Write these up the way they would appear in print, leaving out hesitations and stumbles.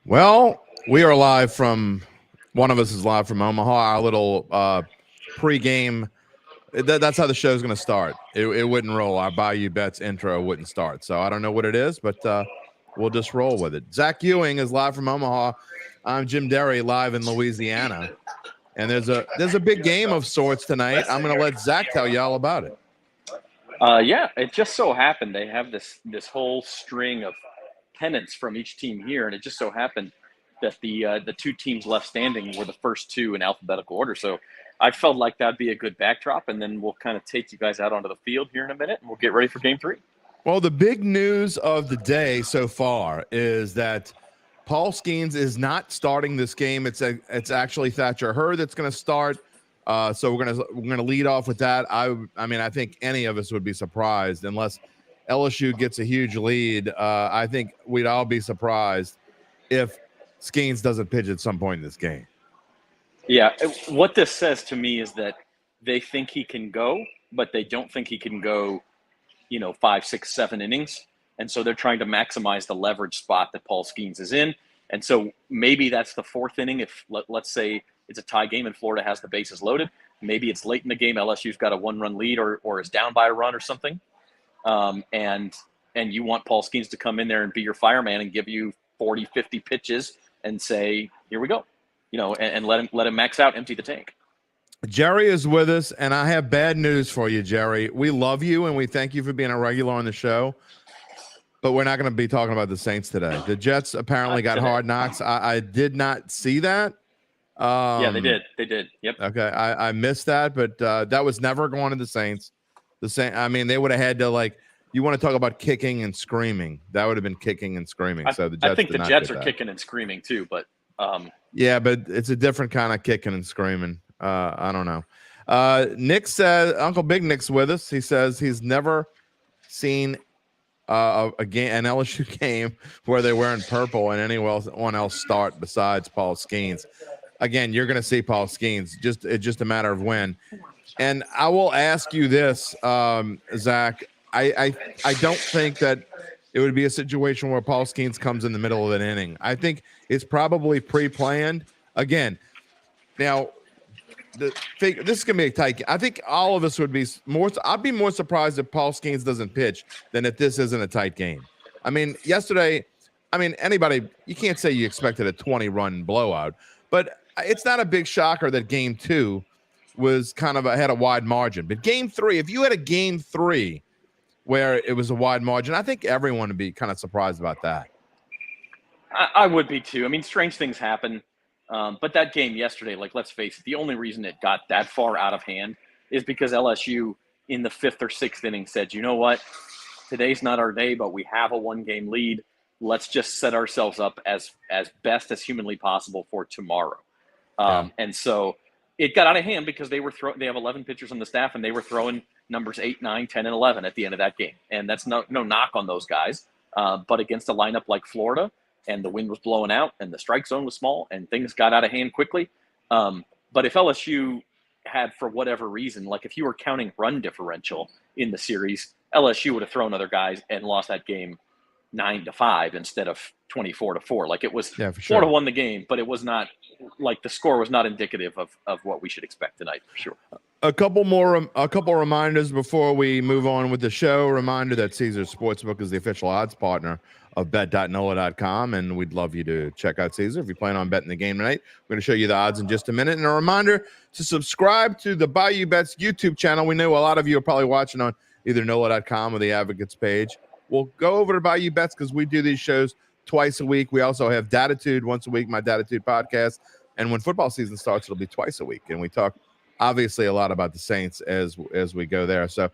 Well, we are live from one of us is live from Omaha. Our little pregame. That's how the show is going to start. It wouldn't roll. Our Bayou Bets intro wouldn't start. So I don't know what it is, but we'll just roll with it. Zach Ewing is live from Omaha. I'm Jim Derry, live in Louisiana, and there's a big game of sorts tonight. I'm going to let Zach tell you all about it. Yeah, it just so happened they have this whole string of pennants from each team here, and it just so happened that the two teams left standing were the first two in alphabetical order. So I felt like that'd be a good backdrop, and then we'll kind of take you guys out onto the field here in a minute, and we'll get ready for Game 3. Well, the big news of the day so far is that Paul Skeens is not starting this game. It's actually Thatcher Hurd that's going to start. So we're gonna lead off with that. I mean, I think any of us would be surprised unless LSU gets a huge lead. I think we'd all be surprised if Skeens doesn't pitch at some point in this game. Yeah, what this says to me is that they think he can go, but they don't think he can go, 5, 6, 7 innings. And so they're trying to maximize the leverage spot that Paul Skeens is in. And so maybe that's the fourth inning. If let's say it's a tie game and Florida has the bases loaded, maybe it's late in the game. LSU's got a 1-run lead or is down by a run or something. And you want Paul Skeens to come in there and be your fireman and give you 40, 50 pitches and say, here we go, and let him max out, empty the tank. Jerry is with us, and I have bad news for you, Jerry. We love you, and we thank you for being a regular on the show, but we're not going to be talking about the Saints today. The Jets apparently got hard knocks. I did not see that. Yeah, they did. They did. Yep. Okay, I missed that, but that was never going to the Saints. They would have had to, you want to talk about kicking and screaming. That would have been kicking and screaming. So the Jets I think the Jets are kicking and screaming too, but yeah, but it's a different kind of kicking and screaming. I don't know. Nick says, Uncle Big Nick's with us. He says he's never seen an LSU game where they're wearing purple and anyone else start besides Paul Skeens. Again, you're going to see Paul Skeens. It's just a matter of when. And I will ask you this, Zach. I don't think that it would be a situation where Paul Skeens comes in the middle of an inning. I think it's probably pre-planned. Again, now this is going to be a tight game. I think all of us would be more. I'd be more surprised if Paul Skeens doesn't pitch than if this isn't a tight game. I mean, yesterday, anybody, you can't say you expected a 20-run blowout, but it's not a big shocker that Game 2 was kind of had a wide margin. But Game 3, if you had a Game 3 where it was a wide margin, I think everyone would be kind of surprised about that. I would be too. Strange things happen. But that game yesterday, let's face it, the only reason it got that far out of hand is because LSU in the 5th or 6th inning said, you know what, today's not our day, but we have a 1-game lead. Let's just set ourselves up as best as humanly possible for tomorrow. And so it got out of hand because they have 11 pitchers on the staff, and they were throwing numbers 8, 9, 10, and 11 at the end of that game. And that's no knock on those guys. But against a lineup like Florida, and the wind was blowing out, and the strike zone was small, and things got out of hand quickly. But if LSU had, for whatever reason, if you were counting run differential in the series, LSU would have thrown other guys and lost that game 9-5 instead of 24-4. It was 4-1 the game, but it was not the score was not indicative of what we should expect tonight for sure. A couple reminders before we move on with the show. Reminder that Caesars Sportsbook is the official odds partner of bet.nola.com, and we'd love you to check out Caesar if you plan on betting the game tonight. We're going to show you the odds in just a minute. And a reminder to subscribe to the Bayou Bets YouTube channel. We know a lot of you are probably watching on either NOLA.com or the Advocates page. We'll go over to Bayou Bets because we do these shows twice a week. We also have Datitude once a week, my Datitude podcast. And when football season starts, it'll be twice a week. And we talk obviously a lot about the Saints as we go there. So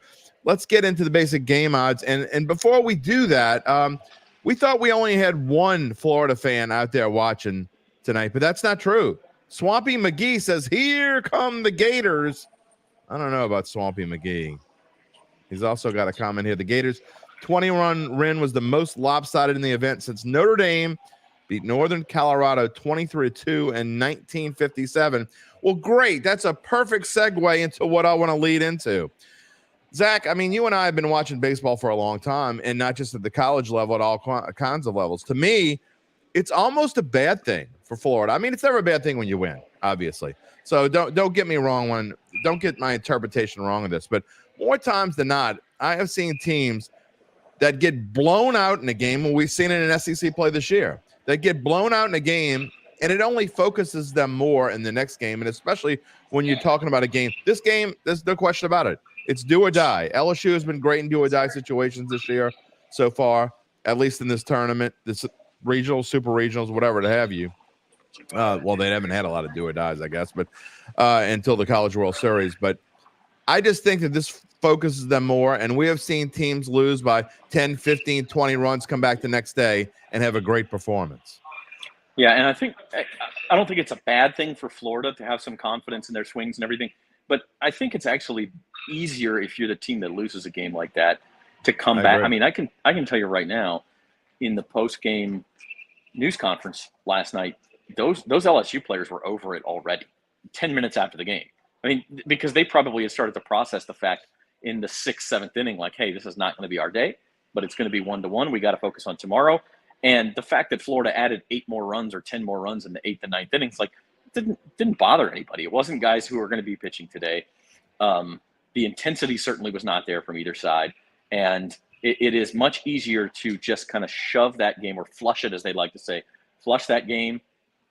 let's get into the basic game odds. And before we do that, we thought we only had one Florida fan out there watching tonight, but that's not true. Swampy McGee says, here come the Gators. I don't know about Swampy McGee. He's also got a comment here. The Gators' 20-run win was the most lopsided in the event since Notre Dame beat Northern Colorado 23-2 in 1957. Well, great. That's a perfect segue into what I want to lead into. Zach, you and I have been watching baseball for a long time, and not just at the college level, at all kinds of levels. To me, it's almost a bad thing for Florida. I mean, it's never a bad thing when you win, obviously. So don't get me wrong don't get my interpretation wrong of this, but more times than not, I have seen teams that get blown out in a game, and we've seen it in SEC play this year. They get blown out in a game, and it only focuses them more in the next game, and especially when you're talking about a game. This game, there's no question about it. It's do or die. LSU has been great in do or die situations this year so far, at least in this tournament, this regional, super regionals, whatever to have you. Well, they haven't had a lot of do or dies, I guess, but until the College World Series. But I just think that this focuses them more, and we have seen teams lose by 10, 15, 20 runs, come back the next day and have a great performance. Yeah, and I don't think it's a bad thing for Florida to have some confidence in their swings and everything, but I think it's actually easier if you're the team that loses a game like that to come back. I mean, I can tell you right now, in the post-game news conference last night, those LSU players were over it already 10 minutes after the game. I mean, because they probably had started to process the fact in the 6th, 7th inning, like, hey, this is not going to be our day, but it's going to be 1-1. We got to focus on tomorrow. And the fact that Florida added 8 more runs or 10 more runs in the 8th and 9th innings, like, didn't bother anybody. It wasn't guys who were going to be pitching today. The intensity certainly was not there from either side. And it is much easier to just kind of shove that game, or flush it, as they like to say, flush that game,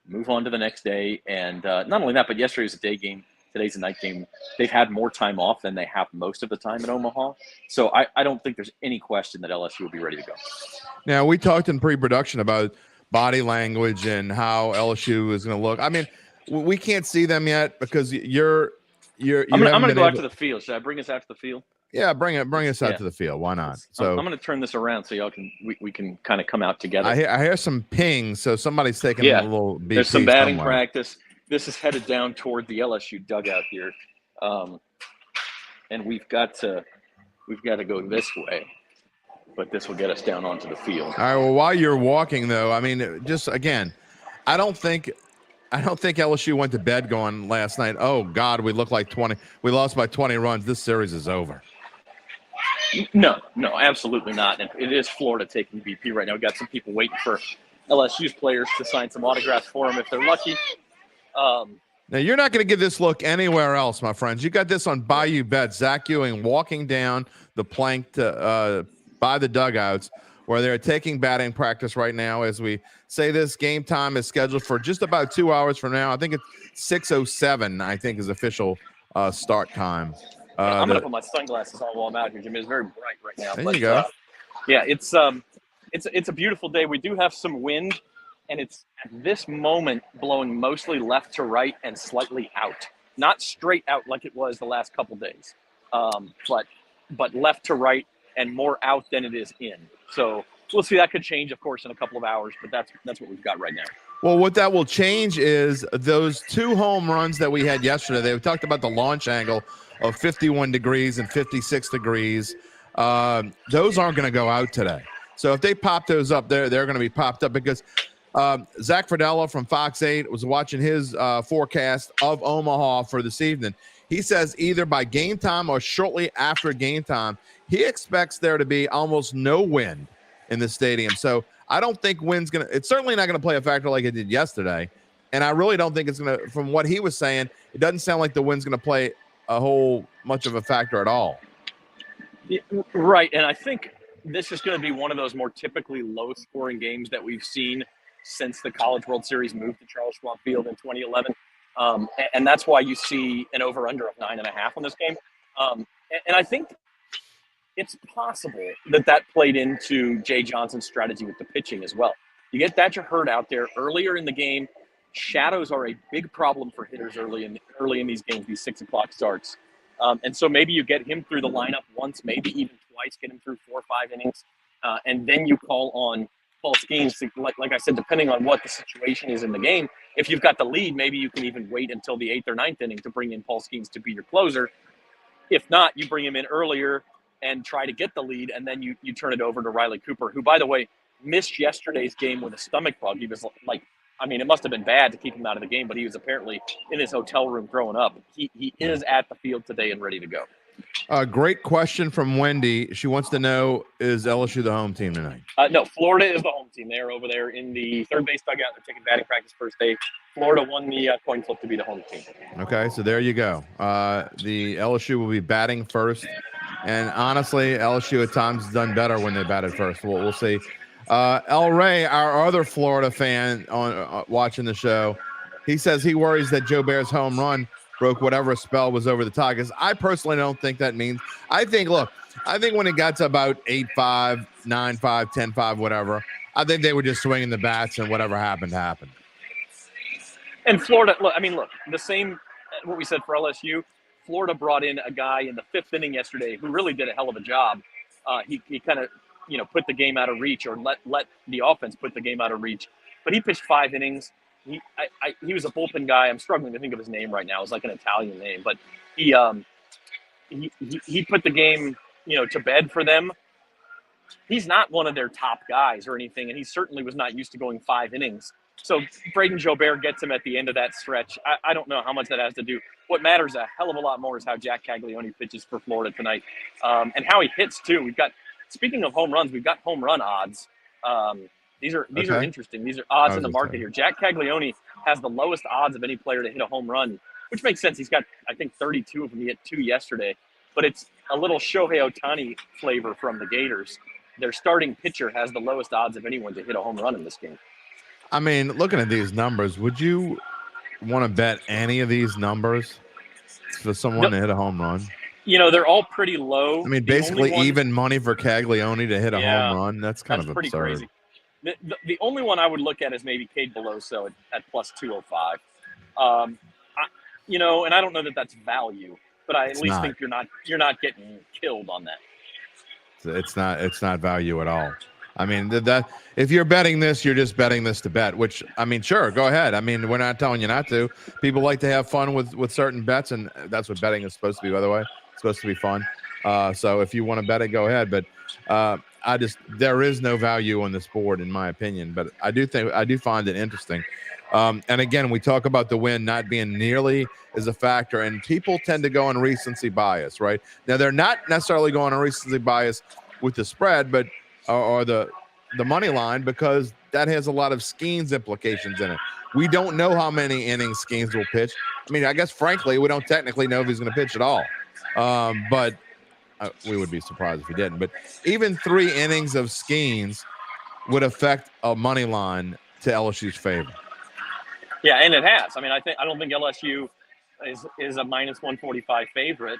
move on to the next day. And not only that, but yesterday was a day game. Today's a night game. They've had more time off than they have most of the time in Omaha. So I don't think there's any question that LSU will be ready to go. Now, we talked in pre-production about body language and how LSU is going to look. I mean, we can't see them yet because I'm going to go out to the field. Should I bring us out to the field? Yeah, bring us out to the field. Why not? So I'm going to turn this around so y'all we can kind of come out together. I hear some pings, so somebody's taking a little BP. There's some batting somewhere. practice. This is headed down toward the LSU dugout here, and we've got to go this way, but this will get us down onto the field. All right. Well, while you're walking, though, I mean, just again, I don't think LSU went to bed going last night, oh God, we look like 20. We lost by 20 runs. This series is over. No, absolutely not. And it is Florida taking BP right now. We've got some people waiting for LSU's players to sign some autographs for them if they're lucky. Now, you're not going to get this look anywhere else, my friends. You got this on Bayou Bet. Zach Ewing walking down the plank by the dugouts where they're taking batting practice right now. As we say, this game time is scheduled for just about 2 hours from now. I think it's 6:07, I think, is official start time. I'm going to put my sunglasses on while I'm out here, Jim. It's very bright right now. There you go. Yeah, it's a beautiful day. We do have some wind, and it's at this moment blowing mostly left to right and slightly out. Not straight out like it was the last couple days, but left to right and more out than it is in. So we'll see. That could change, of course, in a couple of hours, but that's what we've got right now. Well, what that will change is those 2 home runs that we had yesterday. They talked about the launch angle of 51 degrees and 56 degrees. Those aren't going to go out today. So if they pop those up, they're going to be popped up because Zach Fradella from Fox 8 was watching his forecast of Omaha for this evening. He says either by game time or shortly after game time, he expects there to be almost no wind in the stadium. So I don't think wind's going to – it's certainly not going to play a factor like it did yesterday. And I really don't think it's going to – from what he was saying, it doesn't sound like the wind's going to play a whole much of a factor at all. Yeah, right, and I think this is going to be one of those more typically low-scoring games that we've seen since the College World Series moved to Charles Schwab Field in 2011. And that's why you see an over-under of 9.5 on this game. And I think it's possible that played into Jay Johnson's strategy with the pitching as well. You get Thatcher Hurd out there earlier in the game. Shadows are a big problem for hitters early in these games, these 6 o'clock starts. And so maybe you get him through the lineup once, maybe even twice, get him through 4 or 5 innings. And then you call on Paul Skeens, like I said, depending on what the situation is in the game. If you've got the lead, maybe you can even wait until the 8th or 9th inning to bring in Paul Skeens to be your closer. If not, you bring him in earlier and try to get the lead, and then you turn it over to Riley Cooper, who, by the way, missed yesterday's game with a stomach bug. He was like, I mean, it must have been bad to keep him out of the game, but he was apparently in his hotel room throwing up. He is at the field today and ready to go. Great question from Wendy. She wants to know, is LSU the home team tonight? No, Florida is the home team. They're over there in the third base dugout. They're taking batting practice first day. Florida won the coin flip to be the home team. Okay, so there you go. The LSU will be batting first. And honestly, LSU at times has done better when they batted first. We'll see. El Rey, our other Florida fan on watching the show, he says he worries that Joe Bear's home run broke whatever spell was over the Tigers. I personally don't think that means. I think when it got to about 8-5, 9-5, 10-5, whatever, I think they were just swinging the bats and whatever happened happened. And Florida, look, the same what we said for LSU. Florida brought in a guy in the fifth inning yesterday who really did a hell of a job. He kind of, put the game out of reach, or let the offense put the game out of reach. But he pitched 5 innings. He was a bullpen guy. I'm struggling to think of his name right now. It's like an Italian name, but he put the game, to bed for them. He's not one of their top guys or anything, and he certainly was not used to going 5 innings. So Braden Jobert gets him at the end of that stretch. I don't know how much that has to do. What matters a hell of a lot more is how Jack Caglione pitches for Florida tonight, and how he hits too. Speaking of home runs, we've got home run odds. These are interesting. These are odds in the market here. Jack Caglione has the lowest odds of any player to hit a home run, which makes sense. He's got, I think, 32 of them. He hit 2 yesterday, but it's a little Shohei Ohtani flavor from the Gators. Their starting pitcher has the lowest odds of anyone to hit a home run in this game. I mean, looking at these numbers, would you want to bet any of these numbers for someone to hit a home run? They're all pretty low. I mean, basically even money for Caglione to hit a home run. That's kind of pretty absurd. Crazy. The only one I would look at is maybe Cade Beloso at plus 205. And I don't know that that's value, but I at least think you're not getting killed on that. It's not value at all. I mean, that if you're betting this, you're just betting this to bet, which, I mean, sure, go ahead. I mean, we're not telling you not to. People like to have fun with certain bets, and that's what betting is supposed to be, by the way. It's supposed to be fun. So if you want to bet it, go ahead. But there is no value on this board, in my opinion. But I do find it interesting. And again, we talk about the win not being nearly as a factor, and people tend to go on recency bias, right? Now, they're not necessarily going on recency bias with the spread, but or the money line, because that has a lot of Skeens implications in it. We don't know how many innings Skeens will pitch. I mean, I guess, frankly, we don't technically know if he's going to pitch at all. But we would be surprised if he didn't. But even 3 innings of Skeens would affect a money line to LSU's favor. Yeah, and it has. I mean, I don't think LSU is a minus 145 favorite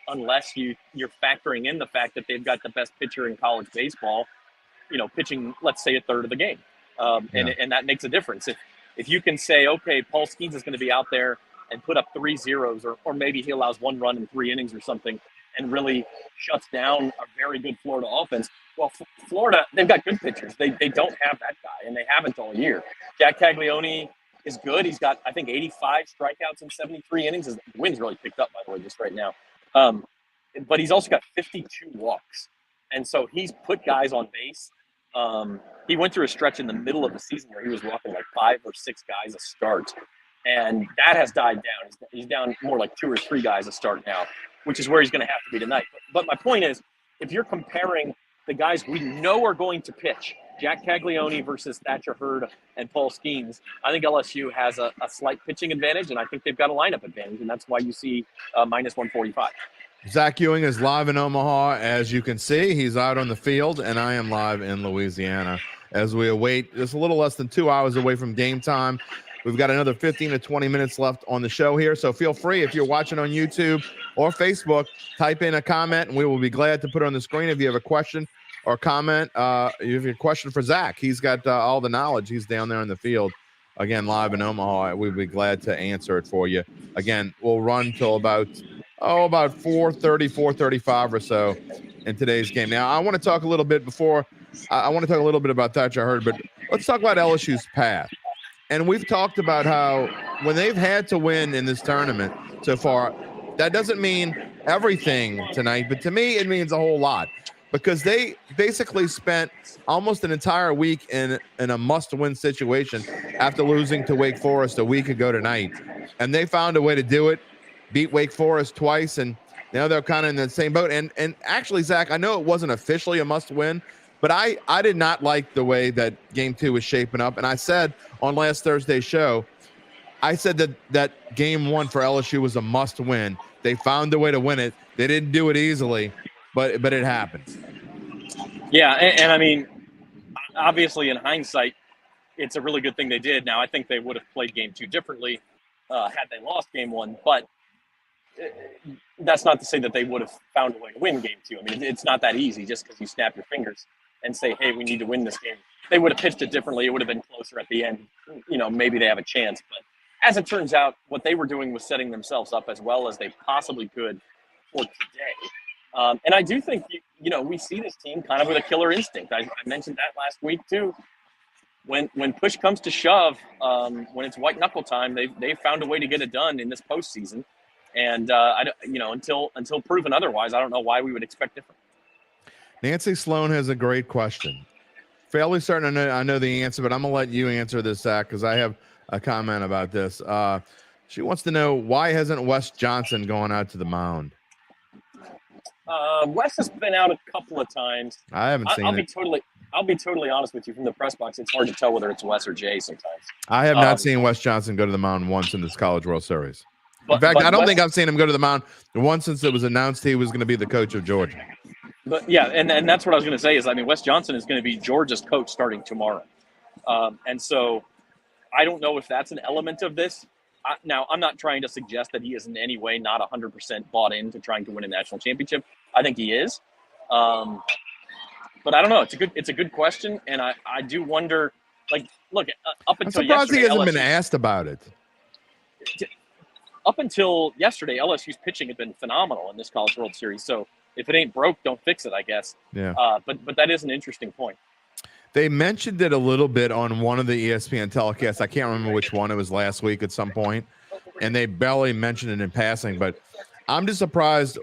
unless you're factoring in the fact that they've got the best pitcher in college baseball, pitching, let's say, a third of the game. And that makes a difference. If you can say, okay, Paul Skeens is going to be out there and put up 3 zeros, or maybe he allows 1 run in 3 innings or something, and really shuts down a very good Florida offense. Well, Florida, they've got good pitchers. They don't have that guy, and they haven't all year. Jack Caglione is good. He's got, I think, 85 strikeouts in 73 innings. The wind's really picked up, by the way, just right now. But he's also got 52 walks. And so he's put guys on base. He went through a stretch in the middle of the season where he was walking like 5 or 6 guys a start. And that has died down. He's down more like 2 or 3 guys a start now, which is where he's going to have to be tonight. But my point is, if you're comparing the guys we know are going to pitch, Jack Caglione versus Thatcher Hurd and Paul Skeens, I think LSU has a slight pitching advantage, and I think they've got a lineup advantage, and that's why you see minus 145. Zach Ewing is live in Omaha. As you can see, he's out on the field, and I am live in Louisiana as we await just a little less than 2 hours away from game time. We've got another 15 to 20 minutes left on the show here, so feel free, if you're watching on YouTube or Facebook, type in a comment, and we will be glad to put it on the screen. If you have a question or comment, you have a question for Zach. He's got all the knowledge. He's down there in the field, again, live in Omaha. We'd be glad to answer it for you. Again, we'll run till about 4:30, 4:35 or so in today's game. Now, I want to talk a little bit about Thatcher Hurd, but let's talk about LSU's path. And we've talked about how when they've had to win in this tournament so far, that doesn't mean everything tonight, but to me, it means a whole lot, because they basically spent almost an entire week in a must-win situation after losing to Wake Forest a week ago tonight. And they found a way to do it, beat Wake Forest twice, and Now they're kind of in the same boat. And actually, Zach, I know it wasn't officially a must-win, but I did not like the way that Game 2 was shaping up. And I said on last Thursday's show, I said that Game 1 for LSU was a must-win. They found a way to win it. They didn't do it easily, but it happened. Yeah, and I mean, obviously in hindsight, it's a really good thing they did. Now, I think they would have played Game 2 differently had they lost Game 1, but that's not to say that they would have found a way to win Game 2. I mean, it's not that easy just because you snap your fingers and say, hey, we need to win this game. They would have pitched it differently. It would have been closer at the end. Maybe they have a chance. But as it turns out, what they were doing was setting themselves up as well as they possibly could for today. And I do think, we see this team kind of with a killer instinct. I mentioned that last week too. When push comes to shove, when it's white knuckle time, they've found a way to get it done in this postseason. And until proven otherwise, I don't know why we would expect different. Nancy Sloan has a great question. Fairly certain I know the answer, but I'm gonna let you answer this, Zach, because I have a comment about this. She wants to know, why hasn't Wes Johnson gone out to the mound? Wes has been out a couple of times. I haven't seen it. I'll be totally honest with you. From the press box, it's hard to tell whether it's Wes or Jay sometimes. I have not seen Wes Johnson go to the mound once in this College World Series. In fact, I don't think I've seen him go to the mound once since it was announced he was going to be the coach of Georgia. But yeah, and that's what I was going to say is, I mean, Wes Johnson is going to be Georgia's coach starting tomorrow. And so I don't know if that's an element of this. Now, I'm not trying to suggest that he is in any way not 100% bought into trying to win a national championship. I think he is. But I don't know. It's a good question. And I do wonder, look, up until yesterday, I'm surprised he hasn't been asked about it. Up until yesterday, LSU's pitching had been phenomenal in this College World Series. So if it ain't broke, don't fix it, I guess. Yeah. But that is an interesting point. They mentioned it a little bit on one of the ESPN telecasts. I can't remember which one. It was last week at some point, and they barely mentioned it in passing. But I'm just surprised,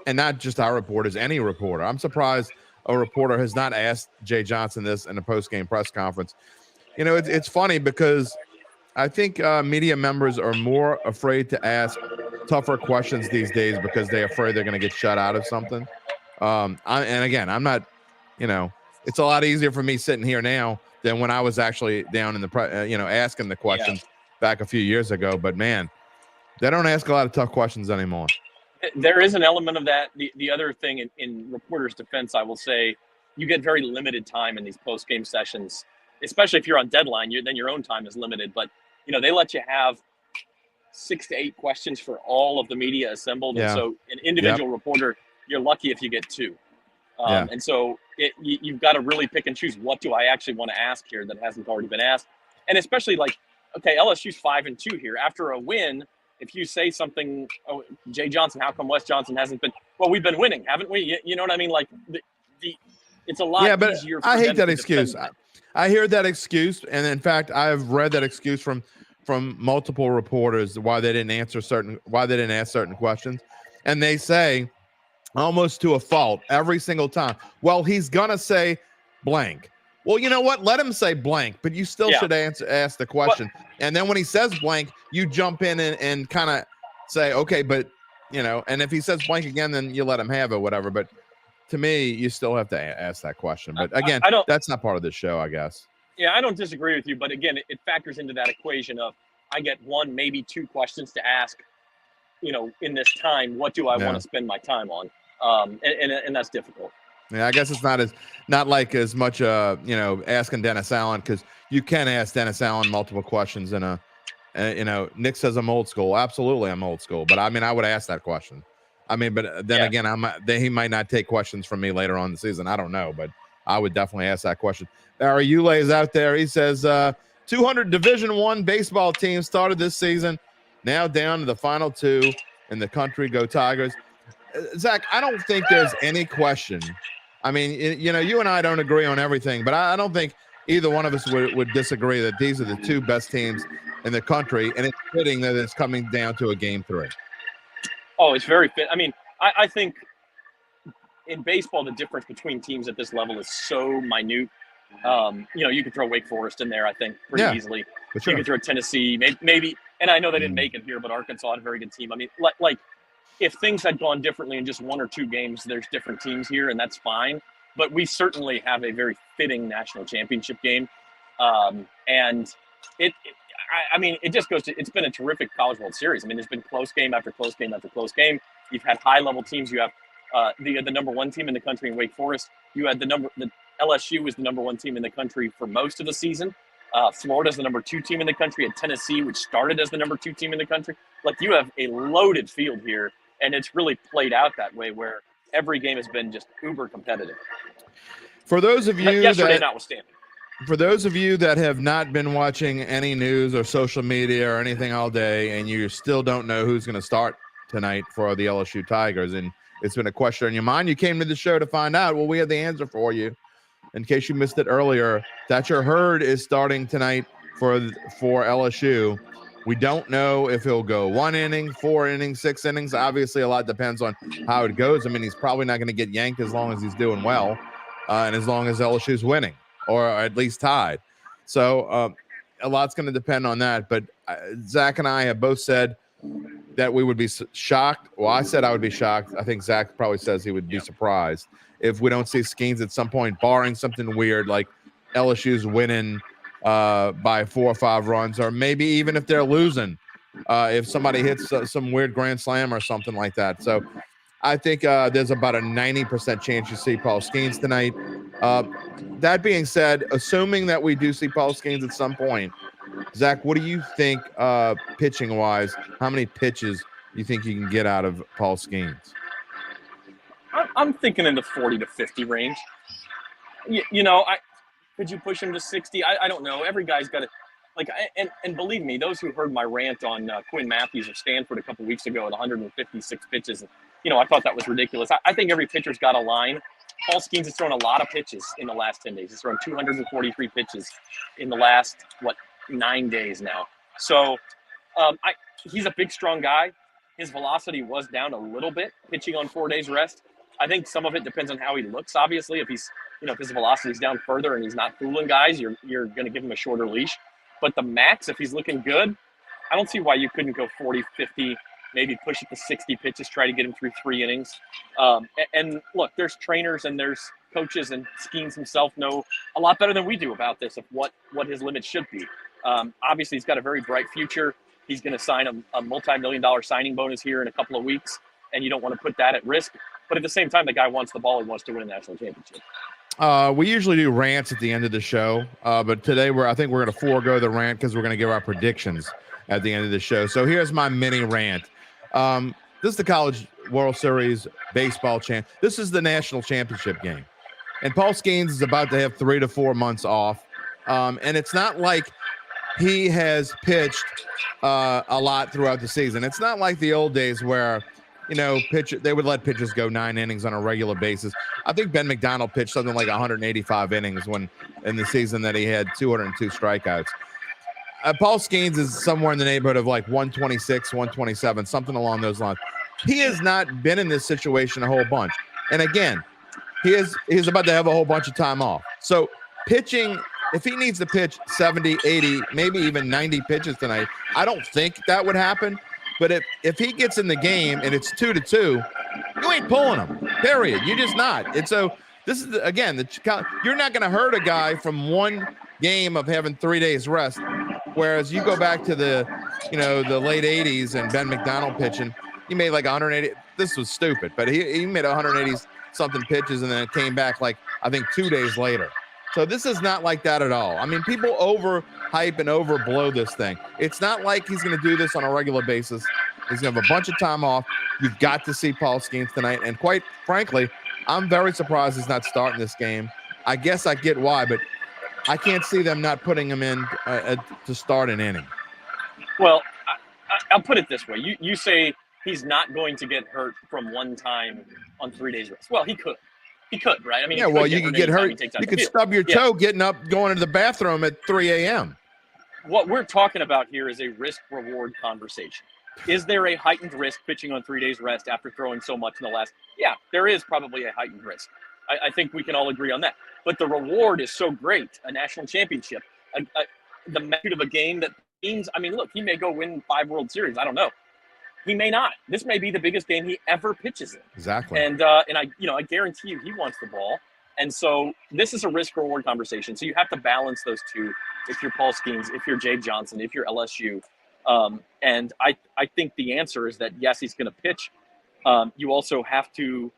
and not just our reporters, any reporter. I'm surprised a reporter has not asked Jay Johnson this in a post-game press conference. It's funny because I think media members are more afraid to ask tougher questions these days because they're afraid they're going to get shut out of something. And again, I'm not, it's a lot easier for me sitting here now than when I was actually down in the, asking the questions back a few years ago. But man, they don't ask a lot of tough questions anymore. There is an element of that. The other thing in reporters' defense, I will say, you get very limited time in these post-game sessions, especially if you're on deadline. Then your own time is limited. But they let you have 6 to 8 questions for all of the media assembled, and so an individual reporter, you're lucky if you get 2. And so you've got to really pick and choose. What do I actually want to ask here that hasn't already been asked? And especially LSU's 5-2 here after a win. If you say something, oh, Jay Johnson, how come Wes Johnson hasn't been? Well, we've been winning, haven't we? You know what I mean? It's a lot easier. I hate that excuse. I hear that excuse, and in fact, I've read that excuse from multiple reporters why they didn't ask certain questions, and they say almost to a fault every single time, well, he's gonna say blank. Well, you know what? Let him say blank, but you still should ask the question. And then when he says blank, you jump in and kind of say, okay, but and if he says blank again, then you let him have it, whatever. But to me, you still have to ask that question. But again, that's not part of the show, I guess. Yeah, I don't disagree with you, but again, it factors into that equation of I get 1, maybe 2 questions to ask, in this time. What do I want to spend my time on? And that's difficult. Yeah, I guess it's not like as much, asking Dennis Allen, because you can ask Dennis Allen multiple questions in Nick says I'm old school. Absolutely, I'm old school. But I mean, I would ask that question. I mean, but then again, he might not take questions from me later on in the season. I don't know, but I would definitely ask that question. Ari Ulay is out there. He says 200 Division I baseball teams started this season, now down to the final 2 in the country. Go Tigers. Zach, I don't think there's any question. I mean, you and I don't agree on everything, but I don't think either one of us would disagree that these are the 2 best teams in the country, and it's fitting that it's coming down to a Game 3. Oh, it's very fit. I mean, I think in baseball, the difference between teams at this level is so minute. You could throw Wake Forest in there, I think, pretty easily. Sure. You could throw Tennessee, maybe, and I know they didn't make it here, but Arkansas had a very good team. I mean, if things had gone differently in just one or two games, there's different teams here, and that's fine. But we certainly have a very fitting national championship game. And I mean, it just goes to, it's been a terrific College World Series. I mean, there's been close game after close game after close game. You've had high-level teams. You have the number one team in the country in Wake Forest. You had the LSU was the number one team in the country for most of the season. Florida's the number two team in the country. At Tennessee, which started as the number two team in the country. Like, you have a loaded field here, and it's really played out that way where every game has been just uber competitive. For those of you yesterday notwithstanding. For those of you that have not been watching any news or social media or anything all day, and you still don't know who's going to start tonight for the LSU Tigers, and it's been a question on your mind, you came to the show to find out. Well, we have the answer for you. In case you missed it earlier, Thatcher Hurd is starting tonight for LSU. We don't know if he'll go 1 inning, 4 innings, 6 innings. Obviously, a lot depends on how it goes. I mean, he's probably not going to get yanked as long as he's doing well, and as long as LSU's winning, or at least tied. So a lot's going to depend on that. But Zach and I have both said that we would be shocked. Well, I said I would be shocked. I think Zach probably says he would be surprised if we don't see Skeens at some point, barring something weird like LSU's winning by 4 or 5 runs, or maybe even if they're losing, if somebody hits some weird grand slam or something like that. So I think there's about a 90% chance you see Paul Skeens tonight. That being said, assuming that we do see Paul Skeens at some point, Zach, what do you think pitching-wise? How many pitches you think you can get out of Paul Skeens? I'm thinking in the 40 to 50 range. Could you push him to 60? I don't know. Every guy's got to, and believe me, those who heard my rant on Quinn Matthews of Stanford a couple weeks ago at 156 pitches, I thought that was ridiculous. I think every pitcher's got a line. Paul Skeens has thrown a lot of pitches in the last 10 days. He's thrown 243 pitches in the last, 9 days now. So he's a big, strong guy. His velocity was down a little bit pitching on 4 days rest. I think some of it depends on how he looks, obviously. If he's, if his velocity's down further and he's not fooling guys, you're going to give him a shorter leash. But the max, if he's looking good, I don't see why you couldn't go 40, 50, maybe push it to 60 pitches, try to get him through 3 innings. And look, there's trainers and there's coaches, and Skeens himself know a lot better than we do about this, of what his limits should be. Obviously, he's got a very bright future. He's going to sign a multi-million-dollar signing bonus here in a couple of weeks, and you don't want to put that at risk. But at the same time, the guy wants the ball. He wants to win a national championship. We usually do rants at the end of the show, but today I think we're going to forego the rant because we're going to give our predictions at the end of the show. So here's my mini rant. This is the College World Series baseball champ. This is the national championship game, and Paul Skeens is about to have 3 to 4 months off, and it's not like he has pitched a lot throughout the season. It's not like the old days where they would let pitchers go 9 innings on a regular basis. I think Ben McDonald pitched something like 185 innings in the season that he had 202 strikeouts. Paul Skeens is somewhere in the neighborhood of 126, 127, something along those lines. He has not been in this situation a whole bunch. And again, he's about to have a whole bunch of time off. So pitching, if he needs to pitch 70, 80, maybe even 90 pitches tonight, I don't think that would happen. But if he gets in the game and it's 2-2, you ain't pulling him, period. You're just not. And so this is, again, you're not going to hurt a guy from one game of having 3 days rest, whereas you go back to the late 80s and Ben McDonald pitching, he made 180. This was stupid, but he made 180-something pitches, and then it came back I think 2 days later. So this is not like that at all. I mean, people overhype and overblow this thing. It's not like he's going to do this on a regular basis. He's going to have a bunch of time off. You've got to see Paul Skeens tonight. And quite frankly, I'm very surprised he's not starting this game. I guess I get why, but I can't see them not putting him in to start an inning. Well, I'll put it this way. You say he's not going to get hurt from one time on 3 days rest. Well, he could. He could, right? I mean, you could get hurt. You could stub your toe getting up, going into the bathroom at 3 a.m. What we're talking about here is a risk-reward conversation. Is there a heightened risk pitching on 3 days rest after throwing so much in the last? Yeah, there is probably a heightened risk. I think we can all agree on that. But the reward is so great, a national championship, the magnitude of a game that means, look, he may go win 5 World Series. I don't know. he may not. This may be the biggest game he ever pitches in. Exactly. And I guarantee you he wants the ball. And so this is a risk-reward conversation. So you have to balance those two. If you're Paul Skeens, if you're Jay Johnson, if you're LSU. And I think the answer is that, yes, he's going to pitch. You also have to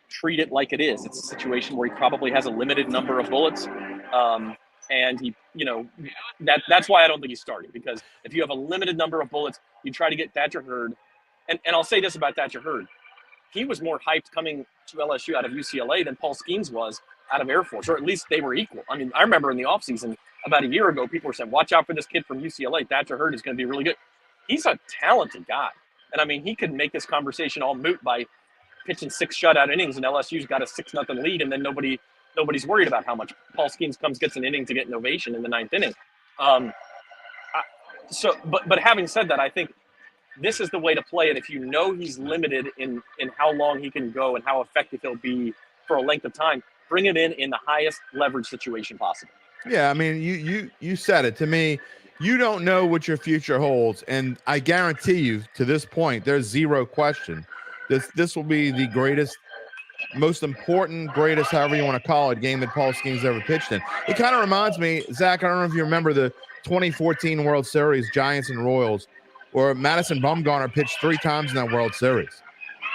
treat it like it is. It's a situation where he probably has a limited number of bullets. And he, that's why I don't think he's starting, because if you have a limited number of bullets, you try to get Thatcher Hurd. And I'll say this about Thatcher Hurd. He was more hyped coming to LSU out of UCLA than Paul Skeens was out of Air Force, or at least they were equal. I mean, I remember in the offseason about a year ago, people were saying, watch out for this kid from UCLA. Thatcher Hurd is going to be really good. He's a talented guy. And I mean, he could make this conversation all moot by pitching 6 shutout innings, and LSU's got a 6-0 lead, and then nobody's worried about how much Paul Skeens gets an inning to get an ovation in the 9th inning. But having said that, I think this is the way to play it. If you know he's limited in how long he can go and how effective he'll be for a length of time, bring him in the highest leverage situation possible. Yeah, I mean, you said it to me. You don't know what your future holds, and I guarantee you, to this point, there's zero question. This will be the greatest, most important, greatest, however you want to call it, game that Paul Skeens ever pitched in. It kind of reminds me, Zach, I don't know if you remember the 2014 World Series, Giants and Royals, where Madison Bumgarner pitched 3 times in that World Series.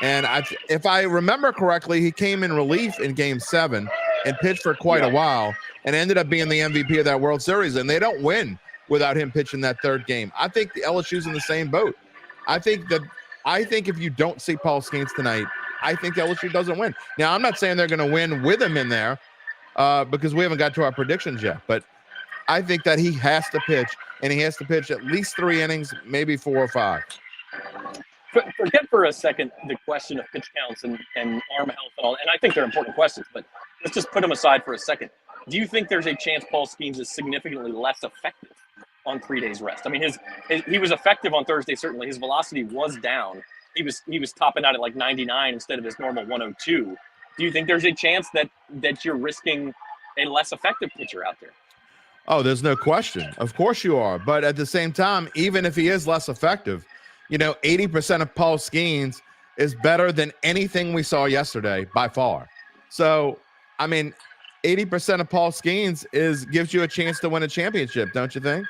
And if I remember correctly, he came in relief in Game 7 and pitched for quite a while and ended up being the MVP of that World Series. And they don't win without him pitching that 3rd game. I think the LSU's in the same boat. I think if you don't see Paul Skeens tonight, I think LSU doesn't win. Now, I'm not saying they're going to win with him in there because we haven't got to our predictions yet. But I think that he has to pitch, and he has to pitch at least 3 innings, maybe 4 or 5. Forget for a second the question of pitch counts and arm health and all, and I think they're important questions, but let's just put them aside for a second. Do you think there's a chance Paul Skeens is significantly less effective on 3 days rest? I mean, he was effective on Thursday, certainly. His velocity was down. He was topping out at like 99 instead of his normal 102. Do you think there's a chance that you're risking a less effective pitcher out there? Oh, there's no question. Of course you are. But at the same time, even if he is less effective, 80% of Paul Skeens is better than anything we saw yesterday by far. So, I mean, 80% of Paul Skeens gives you a chance to win a championship, don't you think?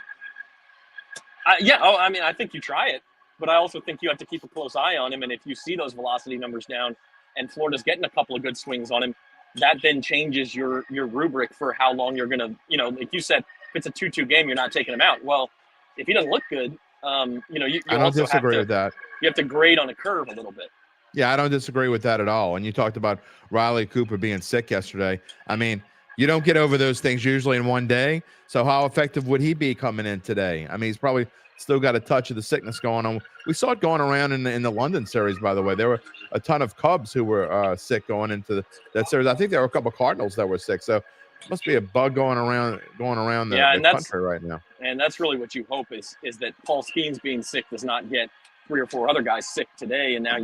Yeah. Oh, I mean, I think you try it, but I also think you have to keep a close eye on him. And if you see those velocity numbers down and Florida's getting a couple of good swings on him, that then changes your rubric for how long you're going to, like you said, if it's a 2-2 game, you're not taking him out. Well, if he doesn't look good, you I don't disagree with that. You have to grade on a curve a little bit. Yeah, I don't disagree with that at all. And you talked about Riley Cooper being sick yesterday. I mean, you don't get over those things usually in one day. So how effective would he be coming in today? I mean, he's probably still got a touch of the sickness going on. We saw it going around in the London series, by the way. There were a ton of Cubs who were sick going into that series. I think there were a couple of Cardinals that were sick. So it must be a bug going around the country right now. And that's really what you hope is that Paul Skeens being sick does not get 3 or 4 other guys sick today. And now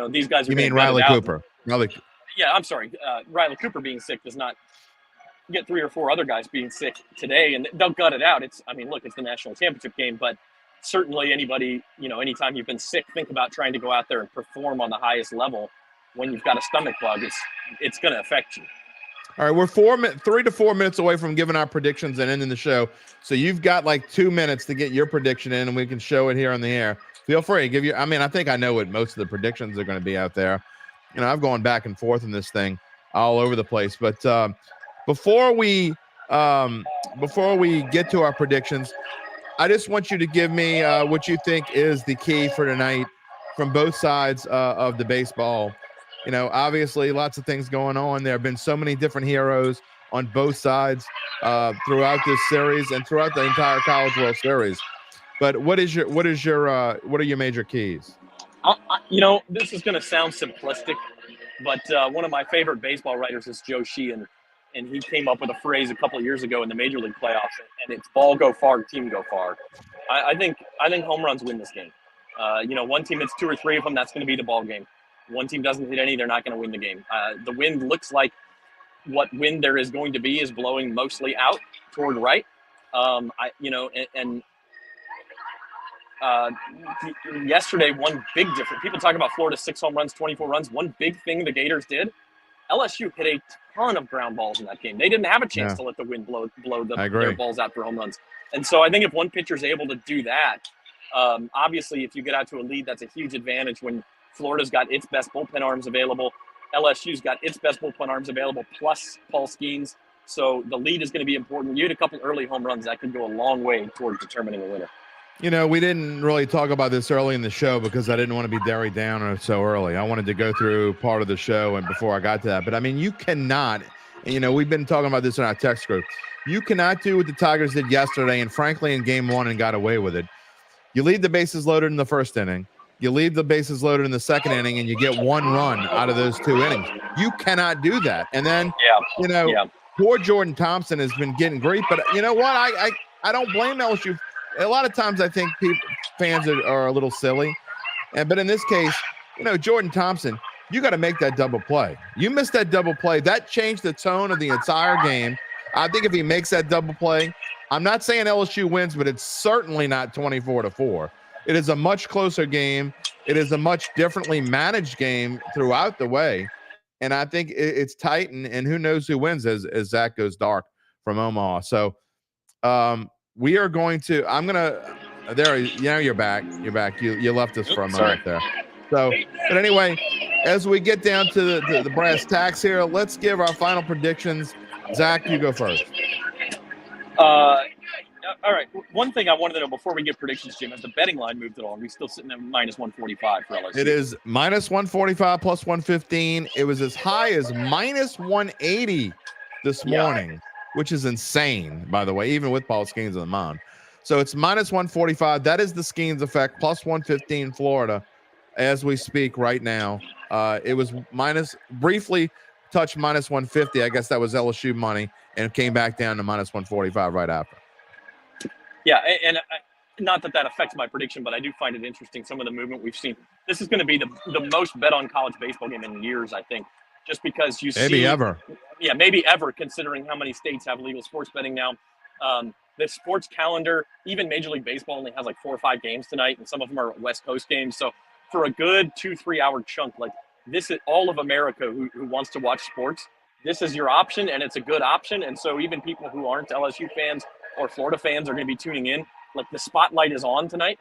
these guys are. You mean Riley Cooper? Yeah, I'm sorry. Riley Cooper being sick does not get 3 or 4 other guys being sick today, and they'll gut it out. It's the national championship game, but certainly anybody, anytime you've been sick, think about trying to go out there and perform on the highest level when you've got a stomach bug. It's going to affect you. All right, we're 3 to 4 minutes away from giving our predictions and ending the show. So you've got like 2 minutes to get your prediction in, and we can show it here on the air. Feel free. I think I know what most of the predictions are going to be out there. I've gone back and forth in this thing all over the place. But before we get to our predictions, I just want you to give me what you think is the key for tonight from both sides of the baseball. Obviously lots of things going on. There have been so many different heroes on both sides throughout this series and throughout the entire College World Series. But what are your major keys? This is going to sound simplistic, but one of my favorite baseball writers is Joe Sheehan, and he came up with a phrase a couple of years ago in the Major League playoffs, and it's ball go far, team go far. I think home runs win this game. One team hits 2 or 3 of them, that's going to be the ball game. One team doesn't hit any, they're not going to win the game. The wind looks like what wind there is going to be is blowing mostly out toward right. yesterday, one big difference. People talk about Florida's 6 home runs, 24 runs. One big thing the Gators did, LSU hit a ton of ground balls in that game. They didn't have a chance to let the wind blow their balls out for home runs. And so I think if one pitcher's able to do that, obviously if you get out to a lead, that's a huge advantage when Florida's got its best bullpen arms available. LSU's got its best bullpen arms available, plus Paul Skeens. So the lead is going to be important. You had a couple early home runs that could go a long way toward determining a winner. You know, we didn't really talk about this early in the show because I didn't want to be Derry down so early. I wanted to go through part of the show and before I got to that. But, I mean, you cannot, and, you know, we've been talking about this in our text group. You cannot do what the Tigers did yesterday and, frankly, in game one and got away with it. You leave the bases loaded in the first inning. You leave the bases loaded in the second inning, and you get one run out of those 2 innings. You cannot do that. And then, poor Jordan Thompson has been getting grief. But you know what? I don't blame LSU. A lot of times I think fans are a little silly. But in this case, you know, Jordan Thompson, you got to make that double play. You missed that double play. That changed the tone of the entire game. I think if he makes that double play, I'm not saying LSU wins, but it's certainly not 24-4. It is a much closer game. It is a much differently managed game throughout the way. And I think it's tight, and who knows who wins as Zach goes dark from Omaha. So we are going to – I'm going to – there, you're back. You're back. You left us for a moment there. So, but anyway, as we get down to the brass tacks here, let's give our final predictions. Zach, you go first. All right. One thing I wanted to know before we get predictions, Jim, has the betting line moved at all? Are we still sitting at minus 145 for LSU? It is minus 145 plus 115. It was as high as minus 180 this morning, which is insane, by the way, even with Paul Skeens on the mound. So it's minus 145. That is the Skeens effect, plus 115 Florida as we speak right now. It was briefly touched minus 150. I guess that was LSU money, and came back down to minus 145 right after. Yeah, and not that affects my prediction, but I do find it interesting, some of the movement we've seen. This is going to be the most bet on college baseball game in years, I think, just because maybe ever. Yeah, maybe ever, considering how many states have legal sports betting now. The sports calendar, even Major League Baseball only has like 4 or 5 games tonight, and some of them are West Coast games. So for a good 2-3 hour chunk, like this is all of America who wants to watch sports. This is your option, and it's a good option. And so even people who aren't LSU fans or Florida fans are going to be tuning in. Like the spotlight is on tonight.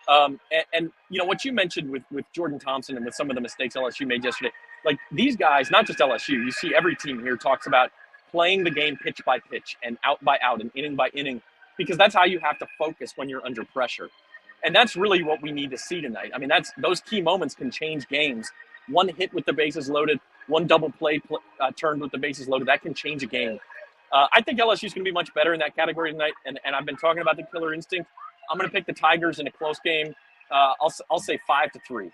And you know, what you mentioned with Jordan Thompson and with some of the mistakes LSU made yesterday, like these guys, not just LSU, you see every team here talks about playing the game pitch by pitch and out by out and inning by inning, because that's how you have to focus when you're under pressure. And that's really what we need to see tonight. I mean, those key moments can change games. One hit with the bases loaded, one double play turned with the bases loaded, that can change a game. I think LSU is going to be much better in that category tonight, and I've been talking about the killer instinct. I'm going to pick the Tigers in a close game. I'll say 5-3.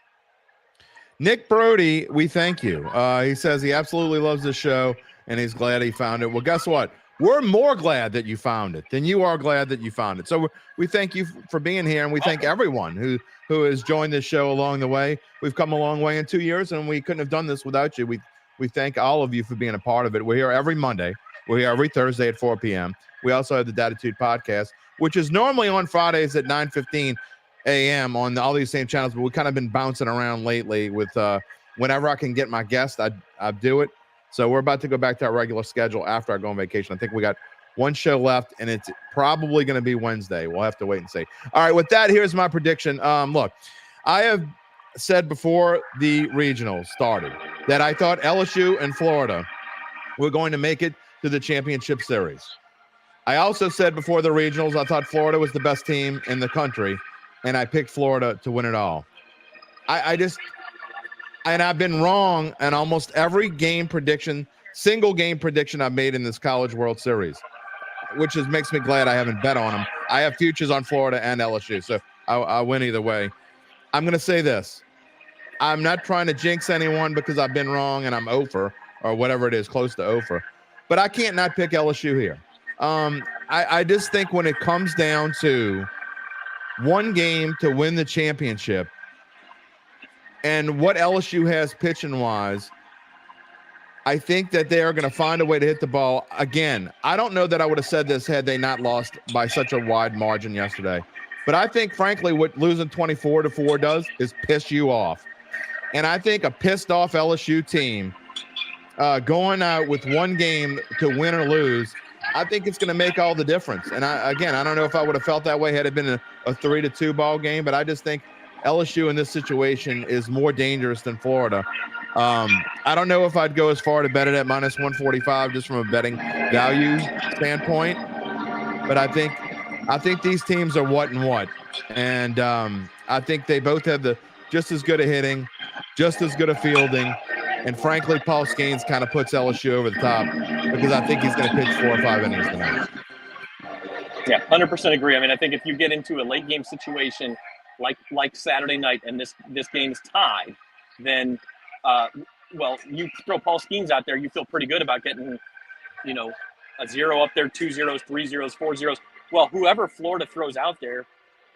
Nick Brody, we thank you. He says he absolutely loves the show, and he's glad he found it. Well, guess what? We're more glad that you found it than you are glad that you found it. So we thank you for being here, and we thank everyone who has joined this show along the way. We've come a long way in 2 years, and we couldn't have done this without you. We thank all of you for being a part of it. We're here every Monday. We're here every Thursday at 4 p.m. We also have the Datitude podcast, which is normally on Fridays at 9:15 a.m. on all these same channels, but we've kind of been bouncing around lately with whenever I can get my guest, I do it. So we're about to go back to our regular schedule after I go on vacation. I think we got one show left, and it's probably going to be Wednesday. We'll have to wait and see. All right, with that, here's my prediction. Look, I have said before the regionals started that I thought LSU and Florida were going to make it to the championship series. I also said before the regionals, I thought Florida was the best team in the country, and I picked Florida to win it all. And I've been wrong on almost every single game prediction I've made in this College World Series, which makes me glad I haven't bet on them. I have futures on Florida and LSU, so I win either way. I'm going to say this. I'm not trying to jinx anyone because I've been wrong and I'm over or whatever it is, close to over. But I can't not pick LSU here. I just think when it comes down to one game to win the championship and what LSU has pitching-wise, I think that they are going to find a way to hit the ball. Again, I don't know that I would have said this had they not lost by such a wide margin yesterday. But I think, frankly, what losing 24-4 does is piss you off. And I think a pissed off LSU team going out with one game to win or lose, I think it's going to make all the difference. And I don't know if I would have felt that way had it been a 3-2 ball game, but I just think LSU in this situation is more dangerous than Florida. I don't know if I'd go as far to bet it at minus 145 just from a betting value standpoint, but I think these teams are what and what, and I think they both have just as good a hitting, just as good a fielding, and frankly, Paul Skeens kind of puts LSU over the top because I think he's going to pitch 4 or 5 innings tonight. Yeah, 100% agree. I mean, I think if you get into a late game situation like Saturday night and this game's tied, then you throw Paul Skeens out there, you feel pretty good about getting, a 0 up there, 2 zeros, 3 zeros, 4 zeros. Well, whoever Florida throws out there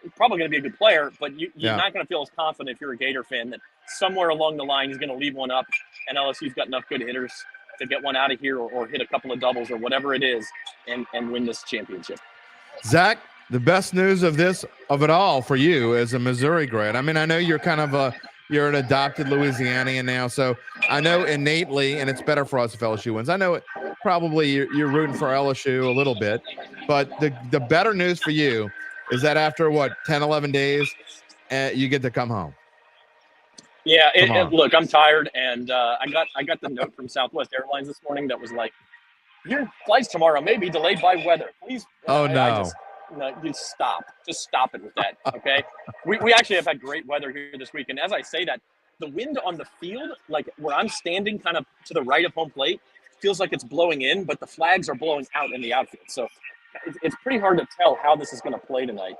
is probably going to be a good player, but you're not going to feel as confident if you're a Gator fan that somewhere along the line he's going to leave one up, and LSU's got enough good hitters to get one out of here or hit a couple of doubles or whatever it is and win this championship. Zach, the best news of it all for you as a Missouri grad. I mean, I know you're kind of you're an adopted Louisianian now, so I know innately, and it's better for us if LSU wins. I know probably you're rooting for LSU a little bit, but the better news for you is that after 10, 11 days, you get to come home. Yeah, look, I'm tired, and I got the note from Southwest Airlines this morning that was like, your flights tomorrow may be delayed by weather. Please. Oh, no. You stop. Just stop it with that, okay? We actually have had great weather here this week, and as I say that, the wind on the field, like where I'm standing kind of to the right of home plate, feels like it's blowing in, but the flags are blowing out in the outfield. So it's pretty hard to tell how this is going to play tonight.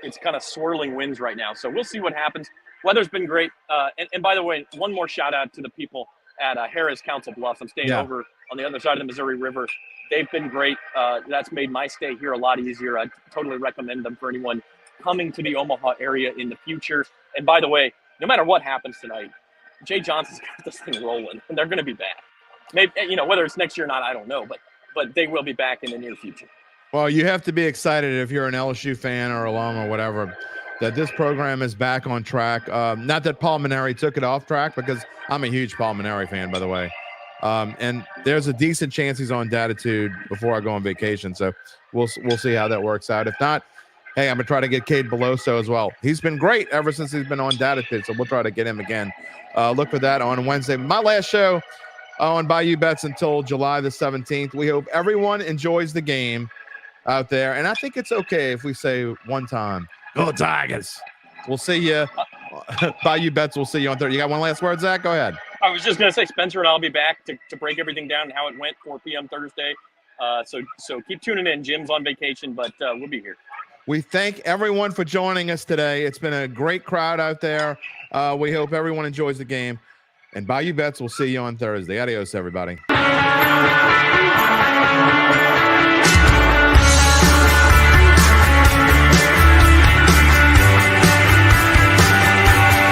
It's kind of swirling winds right now, so we'll see what happens. Weather's been great. And by the way, one more shout out to the people at Harrah's Council Bluffs. I'm staying over on the other side of the Missouri River. They've been great. That's made my stay here a lot easier. I totally recommend them for anyone coming to the Omaha area in the future. And by the way, no matter what happens tonight, Jay Johnson's got this thing rolling, and they're going to be back. Maybe whether it's next year or not, I don't know, but they will be back in the near future. Well, you have to be excited if you're an LSU fan or alum or whatever, that this program is back on track. Not that Paul Maneri took it off track, because I'm a huge Paul Maneri fan, by the way. And there's a decent chance he's on Datitude before I go on vacation. So we'll see how that works out. If not, hey, I'm going to try to get Cade Beloso as well. He's been great ever since he's been on Datitude. So we'll try to get him again. Look for that on Wednesday. My last show on Bayou Bets until July the 17th. We hope everyone enjoys the game out there. And I think it's okay if we say one time, go Tigers. We'll see you. Bayou Bets, we'll see you on Thursday. You got one last word, Zach? Go ahead. I was just going to say Spencer and I'll be back to break everything down and how it went 4 p.m. Thursday. So keep tuning in. Jim's on vacation, but we'll be here. We thank everyone for joining us today. It's been a great crowd out there. We hope everyone enjoys the game. And Bayou Bets, we'll see you on Thursday. Adios, everybody.